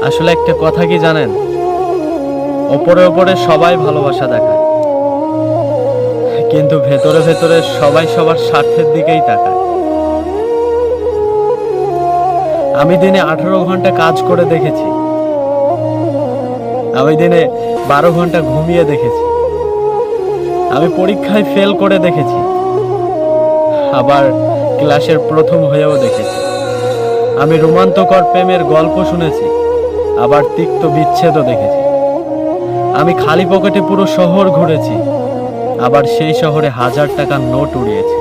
আসলে একটা কথা কি জানেন, ওপরে ওপরে সবাই ভালোবাসা দেখায়, কিন্তু ভেতরে ভেতরে সবাই সবার স্বার্থের দিকেই তাকায়। আমি দিনে 18 ঘন্টা কাজ করে দেখেছি, আমি দিনে 12 ঘন্টা ঘুমিয়ে দেখেছি, আমি পরীক্ষায় ফেল করে দেখেছি, আবার ক্লাসের প্রথম হয়েও দেখেছি। আমি রোমাঞ্চকর প্রেমের গল্প শুনেছি, আবার তিক্ত বিচ্ছেদও দেখেছি। আমি খালি পকেটে পুরো শহর ঘুরেছি, আবার সেই শহরে 1000 টাকার নোট উড়িয়েছি।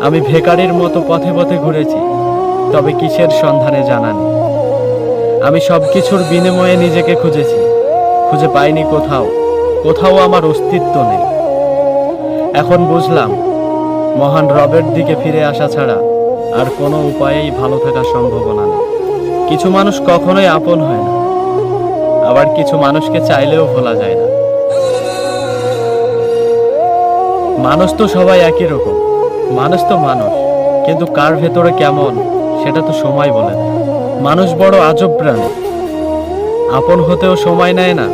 আমি ভিখারির মতো পথে পথে ঘুরেছি, তবে কিসের সন্ধানে জানা নেই। আমি সবকিছুর বিনিময়ে নিজেকে খুঁজেছি, খুঁজে পাইনি কোথাও, কোথাও আমার অস্তিত্ব নেই। এখন বুঝলাম, মহান রবের দিকে ফিরে আসা ছাড়া আর কোনো উপায়েই ভালো থাকার সম্ভাবনা নেই। কিছু মানুষ কখনোই আপন হয় না, আবার কিছু মানুষকে চাইলেও ভোলা যায় না। মানুষ তো সবাই একই রকম, মানুষ তো মানুষ, কিন্তু কার ভেতরে কেমন সেটা তো সময় বলে দেয়। মানুষ বড় আজব প্রাণী, আপন হতেও সময় নেয় না,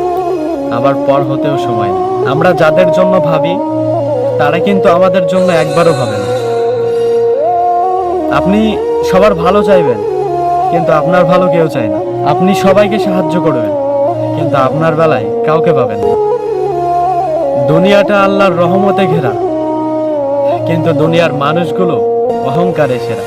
আবার পর হতেও সময় নেয়। আমরা যাদের জন্য ভাবি তারা কিন্তু আমাদের জন্য একবারও ভাবে না। আপনি সবার ভালো চাইবেন, কিন্তু আপনার ভালো কেউ চায় না। আপনি সবাইকে সাহায্য করবেন, কিন্তু আপনার বেলায় কাউকে পাবেন না। দুনিয়াটা আল্লাহর রহমতে ঘেরা, কিন্তু দুনিয়ার মানুষগুলো অহংকারে সেরা।